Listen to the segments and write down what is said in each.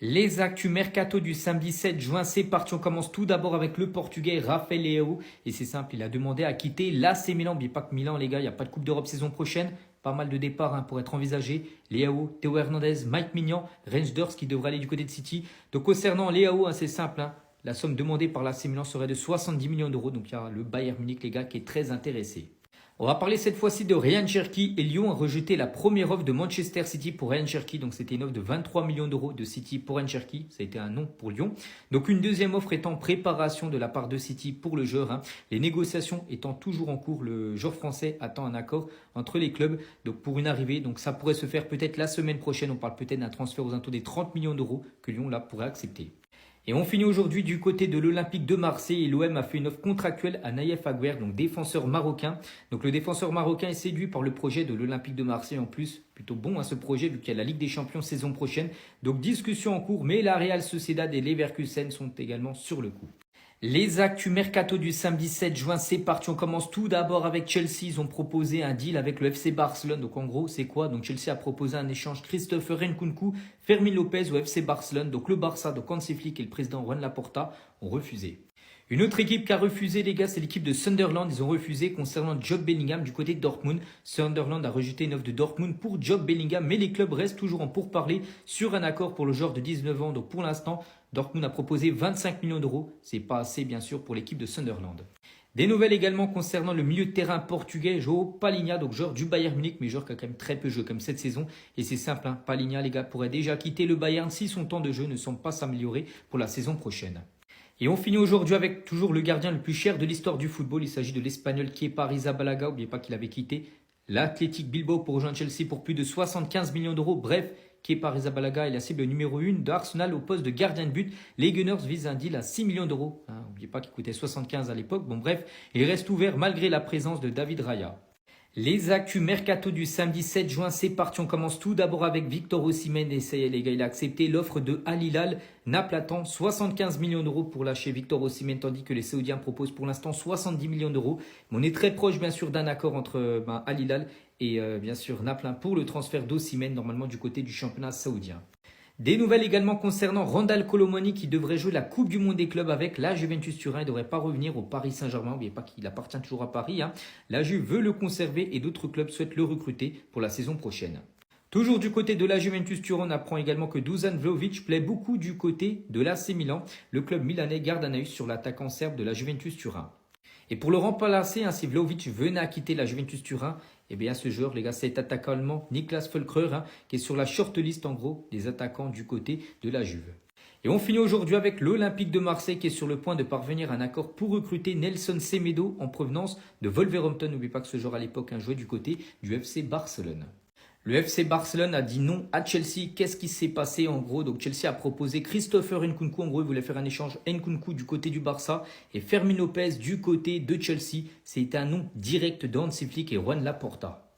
Les actus mercato du samedi 7 juin, c'est parti. On commence tout d'abord avec le Portugais Rafael Leao. Et c'est simple, il a demandé à quitter l'AC Milan. N'oubliez pas que Milan, les gars, il n'y a pas de Coupe d'Europe saison prochaine. Pas mal de départs pour être envisagé. Leao, Théo Hernandez, Mike Maignan, Reinders qui devrait aller du côté de City. Donc concernant Leao, c'est simple. La somme demandée par l'AC Milan serait de 70 millions d'euros. Donc il y a le Bayern Munich, les gars, qui est très intéressé. On va parler cette fois-ci de Ryan Cherki et Lyon a rejeté la première offre de Manchester City pour Ryan Cherki. Donc c'était une offre de 23 millions d'euros de City pour Ryan Cherki. Ça a été un non pour Lyon. Donc une deuxième offre est en préparation de la part de City pour le joueur. Les négociations étant toujours en cours, le joueur français attend un accord entre les clubs donc pour une arrivée. Donc ça pourrait se faire peut-être la semaine prochaine. On parle peut-être d'un transfert aux alentours des 30 millions d'euros que Lyon là pourrait accepter. Et on finit aujourd'hui du côté de l'Olympique de Marseille et l'OM a fait une offre contractuelle à Naïef Aguerd, donc défenseur marocain. Donc le défenseur marocain est séduit par le projet de l'Olympique de Marseille en plus. Plutôt bon ce projet vu qu'il y a la Ligue des Champions saison prochaine. Donc discussion en cours, mais la Real Sociedad et Leverkusen sont également sur le coup. Les actus mercato du samedi 7 juin, c'est parti. On commence tout d'abord avec Chelsea. Ils ont proposé un deal avec le FC Barcelone. Donc en gros, c'est quoi? Donc Chelsea a proposé un échange Christopher Nkunku, Fermin Lopez au FC Barcelone. Donc le Barça, donc Hansi Flick et le président Juan Laporta ont refusé. Une autre équipe qui a refusé, les gars, c'est l'équipe de Sunderland. Ils ont refusé concernant Jude Bellingham du côté de Dortmund. Sunderland a rejeté une offre de Dortmund pour Jude Bellingham, mais les clubs restent toujours en pourparlers sur un accord pour le joueur de 19 ans. Donc pour l'instant, Dortmund a proposé 25 millions d'euros. C'est pas assez, bien sûr, pour l'équipe de Sunderland. Des nouvelles également concernant le milieu de terrain portugais, João Palhinha, donc joueur du Bayern Munich, mais joueur qui a quand même très peu joué comme cette saison. Et c'est simple, Palhinha, les gars, pourrait déjà quitter le Bayern si son temps de jeu ne semble pas s'améliorer pour la saison prochaine. Et on finit aujourd'hui avec toujours le gardien le plus cher de l'histoire du football. Il s'agit de l'Espagnol Kepa Arrizabalaga. N'oubliez pas qu'il avait quitté l'Athletic Bilbao pour rejoindre Chelsea pour plus de 75 millions d'euros. Bref, Kepa Arrizabalaga est la cible numéro 1 d'Arsenal au poste de gardien de but. Les Gunners visent un deal à 6 millions d'euros. N'oubliez pas qu'il coûtait 75 à l'époque. Bon bref, il reste ouvert malgré la présence de David Raya. Les actus mercato du samedi 7 juin, c'est parti. On commence tout d'abord avec Victor Osimhen. Et ça y est, les gars, il a accepté l'offre de Al Hilal. Naples attend 75 millions d'euros pour lâcher Victor Osimhen, tandis que les Saoudiens proposent pour l'instant 70 millions d'euros. Mais on est très proche, bien sûr, d'un accord entre Al Hilal et bien sûr Naples pour le transfert d'Osimhen, normalement du côté du championnat saoudien. Des nouvelles également concernant Randal Colomoni qui devrait jouer la Coupe du Monde des clubs avec la Juventus Turin. Il ne devrait pas revenir au Paris Saint-Germain. N'oubliez pas qu'il appartient toujours à Paris. La Juve veut le conserver et d'autres clubs souhaitent le recruter pour la saison prochaine. Toujours du côté de la Juventus Turin, on apprend également que Dusan Vlahovic plaît beaucoup du côté de l'AC Milan. Le club milanais garde un œil sur l'attaquant serbe de la Juventus Turin. Et pour le remplacer, si Vlahovic venait à quitter la Juventus Turin, eh bien ce joueur, les gars, c'est l'attaquant allemand Niklas Füllkrug qui est sur la shortlist en gros des attaquants du côté de la Juve. Et on finit aujourd'hui avec l'Olympique de Marseille qui est sur le point de parvenir à un accord pour recruter Nelson Semedo en provenance de Wolverhampton. N'oubliez pas que ce joueur à l'époque jouait du côté du FC Barcelone. Le FC Barcelone a dit non à Chelsea. Qu'est-ce qui s'est passé en gros? Donc Chelsea a proposé Christopher Nkunku. En gros, il voulait faire un échange Nkunku du côté du Barça et Fermin Lopez du côté de Chelsea. C'était un nom direct de Hansi Flick et Juan Laporta.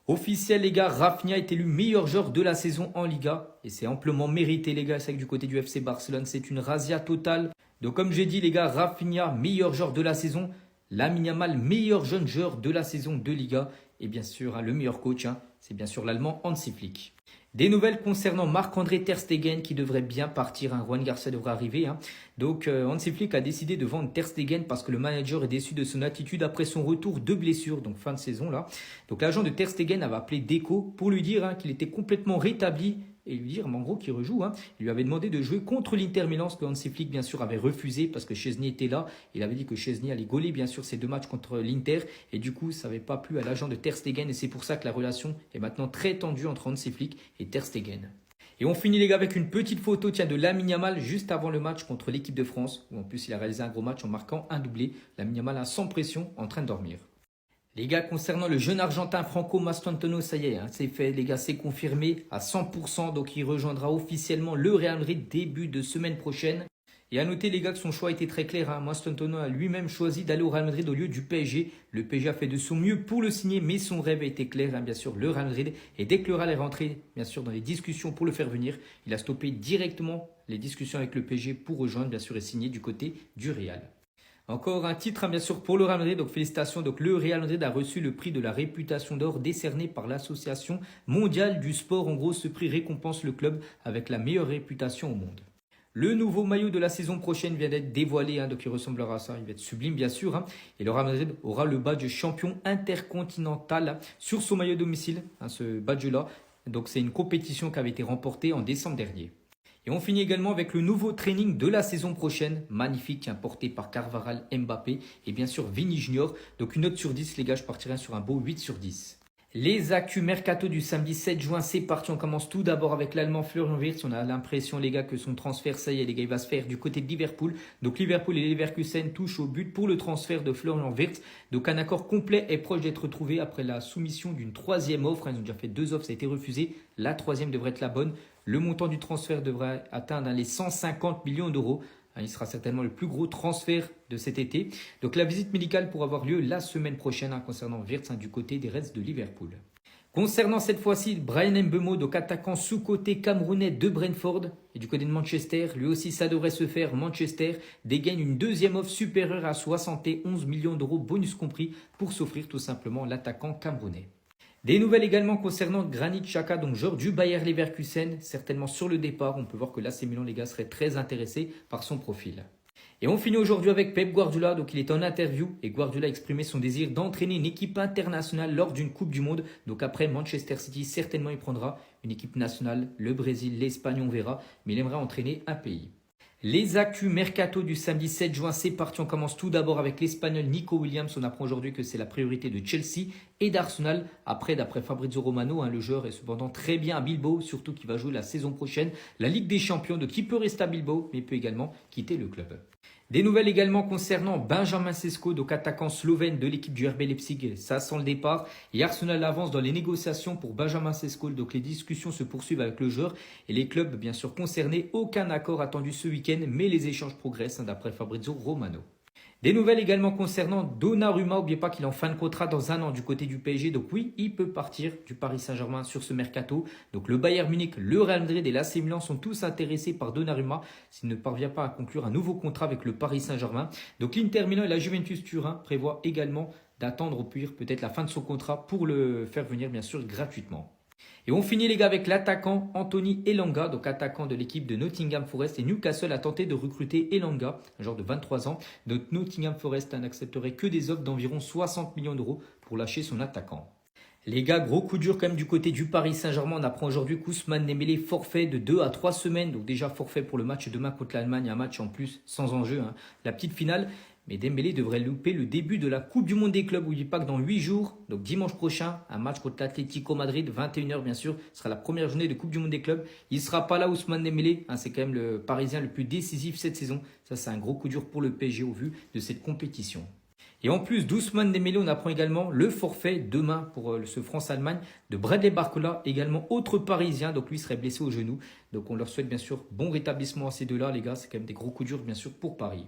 Officiel les gars, Rafinha est élu meilleur joueur de la saison en Liga. Et c'est amplement mérité les gars, c'est vrai que du côté du FC Barcelone, c'est une razzia totale. Donc comme j'ai dit les gars, Rafinha, meilleur joueur de la saison. Lamine Yamal, meilleur jeune joueur de la saison de Liga. Et bien sûr, le meilleur coach, c'est bien sûr l'Allemand Hansi Flick. Des nouvelles concernant Marc-André Ter Stegen qui devrait bien partir. Juan Garcia devrait arriver. Donc Hansi Flick a décidé de vendre Ter Stegen parce que le manager est déçu de son attitude après son retour de blessure, donc fin de saison là. Donc l'agent de Ter Stegen avait appelé Deco pour lui dire qu'il était complètement rétabli et lui dire en gros qu'il rejoue. Il lui avait demandé de jouer contre l'Inter Milan, ce que Hansi Flick bien sûr avait refusé parce que Szczęsny était là. Il avait dit que Szczęsny allait gauler bien sûr ces deux matchs contre l'Inter et du coup ça n'avait pas plu à l'agent de Ter Stegen et c'est pour ça que la relation est maintenant très tendue entre Hansi Flick et Ter Stegen. Et on finit les gars avec une petite photo de Lamine Yamal juste avant le match contre l'équipe de France où en plus il a réalisé un gros match en marquant un doublé. Lamine Yamal sans pression en train de dormir. Les gars, concernant le jeune Argentin Franco Mastantuono, ça y est, c'est fait, les gars, c'est confirmé à 100%. Donc, il rejoindra officiellement le Real Madrid début de semaine prochaine. Et à noter, les gars, que son choix était très clair. Mastantuono a lui-même choisi d'aller au Real Madrid au lieu du PSG. Le PSG a fait de son mieux pour le signer, mais son rêve a été clair, bien sûr, le Real Madrid. Et dès que le Real est rentré, bien sûr, dans les discussions pour le faire venir, il a stoppé directement les discussions avec le PSG pour rejoindre, bien sûr, et signer du côté du Real. Encore un titre, hein, bien sûr, pour le Real Madrid. Donc, félicitations. Donc, le Real Madrid a reçu le prix de la réputation d'or décerné par l'Association mondiale du sport. En gros, ce prix récompense le club avec la meilleure réputation au monde. Le nouveau maillot de la saison prochaine vient d'être dévoilé, hein, donc il ressemblera à ça, il va être sublime bien sûr. Hein. Et le Real Madrid aura le badge champion intercontinental hein, sur son maillot domicile, hein, ce badge-là. Donc c'est une compétition qui avait été remportée en décembre dernier. Et on finit également avec le nouveau training de la saison prochaine, magnifique, hein, porté par Carvajal, Mbappé et bien sûr Vini Junior. Donc une note sur 10, les gars, je partirai sur un beau 8 sur 10. Les actus mercato du samedi 7 juin, c'est parti. On commence tout d'abord avec l'Allemand Florian Wirtz. On a l'impression, les gars, que son transfert, ça y est, les gars, il va se faire du côté de Liverpool. Donc Liverpool et Leverkusen touchent au but pour le transfert de Florian Wirtz. Donc un accord complet est proche d'être trouvé après la soumission d'une troisième offre. Ils ont déjà fait 2 offres, ça a été refusé. La troisième devrait être la bonne. Le montant du transfert devrait atteindre les 150 millions d'euros. Il sera certainement le plus gros transfert de cet été. Donc la visite médicale pourra avoir lieu la semaine prochaine concernant Wirtz du côté des Reds de Liverpool. Concernant cette fois-ci Bryan Mbeumo, donc attaquant sous-côté camerounais de Brentford et du côté de Manchester, lui aussi ça devrait se faire. Manchester dégaine une deuxième offre supérieure à 71 millions d'euros, bonus compris, pour s'offrir tout simplement l'attaquant camerounais. Des nouvelles également concernant Granit Xhaka, donc joueur du Bayer Leverkusen, certainement sur le départ. On peut voir que l'AC Milan, les gars, serait très intéressé par son profil. Et on finit aujourd'hui avec Pep Guardiola. Donc il est en interview et Guardiola a exprimé son désir d'entraîner une équipe internationale lors d'une Coupe du Monde. Donc après Manchester City, certainement il prendra une équipe nationale, le Brésil, l'Espagne, on verra. Mais il aimerait entraîner un pays. Les actus mercato du samedi 7 juin, c'est parti. On commence tout d'abord avec l'Espagnol Nico Williams. On apprend aujourd'hui que c'est la priorité de Chelsea et d'Arsenal. Après, d'après Fabrizio Romano, le joueur est cependant très bien à Bilbao, surtout qu'il va jouer la saison prochaine la Ligue des Champions, donc il peut rester à Bilbao, mais il peut également quitter le club. Des nouvelles également concernant Benjamin Sesko, donc attaquant slovène de l'équipe du RB Leipzig. Ça sent le départ. Et Arsenal avance dans les négociations pour Benjamin Sesko. Donc les discussions se poursuivent avec le joueur et les clubs bien sûr concernés. Aucun accord attendu ce week-end, mais les échanges progressent d'après Fabrizio Romano. Des nouvelles également concernant Donnarumma. N'oubliez pas qu'il est en fin de contrat dans 1 an du côté du PSG. Donc oui, il peut partir du Paris Saint-Germain sur ce mercato. Donc le Bayern Munich, le Real Madrid et l'AC Milan sont tous intéressés par Donnarumma s'il ne parvient pas à conclure un nouveau contrat avec le Paris Saint-Germain. Donc l'Inter Milan et la Juventus Turin prévoient également d'attendre au pire peut-être la fin de son contrat pour le faire venir bien sûr gratuitement. Et on finit les gars avec l'attaquant Anthony Elanga, donc attaquant de l'équipe de Nottingham Forest. Et Newcastle a tenté de recruter Elanga, un joueur de 23 ans. Donc Nottingham Forest n'accepterait que des offres d'environ 60 millions d'euros pour lâcher son attaquant. Les gars, gros coup dur quand même du côté du Paris Saint-Germain. On apprend aujourd'hui qu'Ousmane Dembélé forfait de 2 à 3 semaines. Donc déjà forfait pour le match demain contre l'Allemagne, un match en plus sans enjeu, la petite finale. Mais Dembélé devrait louper le début de la Coupe du Monde des clubs. N'oubliez pas que dans 8 jours, donc dimanche prochain, un match contre l'Atlético Madrid, 21h bien sûr, ce sera la première journée de Coupe du Monde des clubs. Il ne sera pas là, Ousmane Dembélé. C'est quand même le Parisien le plus décisif cette saison. Ça, c'est un gros coup dur pour le PSG au vu de cette compétition. Et en plus d'Ousmane Dembélé, on apprend également le forfait demain pour ce France-Allemagne de Bradley Barcola, également autre Parisien. Donc lui serait blessé au genou. Donc on leur souhaite bien sûr bon rétablissement à ces deux-là, les gars. C'est quand même des gros coups durs bien sûr pour Paris.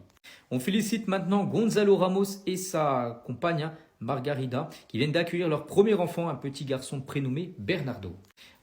On félicite maintenant Gonzalo Ramos et sa compagne Margarida qui viennent d'accueillir leur premier enfant, un petit garçon prénommé Bernardo.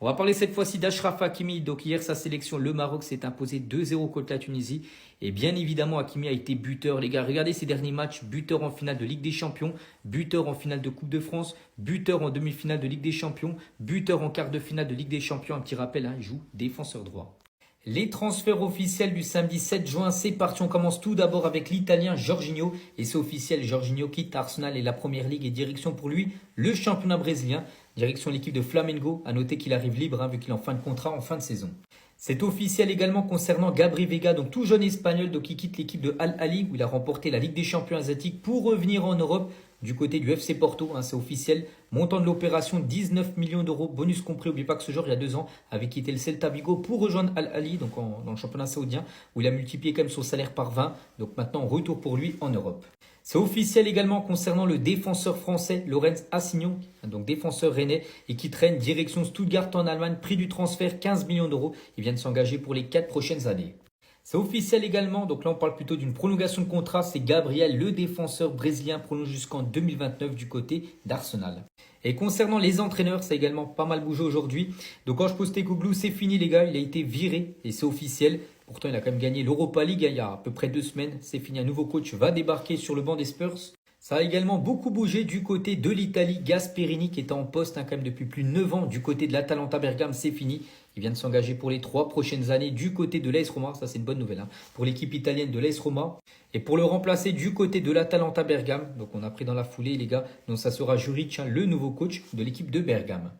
On va parler cette fois-ci d'Achraf Hakimi. Donc hier, sa sélection, le Maroc s'est imposé 2-0 contre la Tunisie. Et bien évidemment, Hakimi a été buteur. Les gars, regardez ces derniers matchs. Buteur en finale de Ligue des Champions, buteur en finale de Coupe de France, buteur en demi-finale de Ligue des Champions, buteur en quart de finale de Ligue des Champions. Un petit rappel, il joue défenseur droit. Les transferts officiels du samedi 7 juin, c'est parti. On commence tout d'abord avec l'Italien Jorginho. Et c'est officiel, Jorginho quitte Arsenal et la Première Ligue et direction pour lui le championnat brésilien. Direction l'équipe de Flamengo. À noter qu'il arrive libre vu qu'il est en fin de contrat, en fin de saison. C'est officiel également concernant Gabri Veiga, donc tout jeune espagnol, donc qui quitte l'équipe de Al Ahly où il a remporté la Ligue des Champions asiatiques pour revenir en Europe du côté du FC Porto. C'est officiel. Montant de l'opération 19 millions d'euros, bonus compris. N'oubliez pas que ce joueur, il y a 2 ans, avait quitté le Celta Vigo pour rejoindre Al Ahly, donc dans le championnat saoudien, où il a multiplié quand même son salaire par 20. Donc maintenant, retour pour lui en Europe. C'est officiel également concernant le défenseur français Lorenz Assignon, donc défenseur rennais, et qui traîne direction Stuttgart en Allemagne, prix du transfert 15 millions d'euros. Il vient de s'engager pour les 4 prochaines années. C'est officiel également, donc là on parle plutôt d'une prolongation de contrat, c'est Gabriel, le défenseur brésilien, prolonge jusqu'en 2029 du côté d'Arsenal. Et concernant les entraîneurs, ça a également pas mal bougé aujourd'hui. Donc Ange Postecoglou, c'est fini les gars, il a été viré et c'est officiel. Pourtant, il a quand même gagné l'Europa League il y a à peu près 2 semaines. C'est fini, un nouveau coach va débarquer sur le banc des Spurs. Ça a également beaucoup bougé du côté de l'Italie. Gasperini qui était en poste quand même depuis plus de 9 ans du côté de l'Atalanta Bergame, c'est fini. Il vient de s'engager pour les 3 prochaines années du côté de l'AS Roma. Ça, c'est une bonne nouvelle pour l'équipe italienne de l'AS Roma. Et pour le remplacer du côté de l'Atalanta Bergame, donc on a pris dans la foulée les gars, donc ça sera Juric, le nouveau coach de l'équipe de Bergame.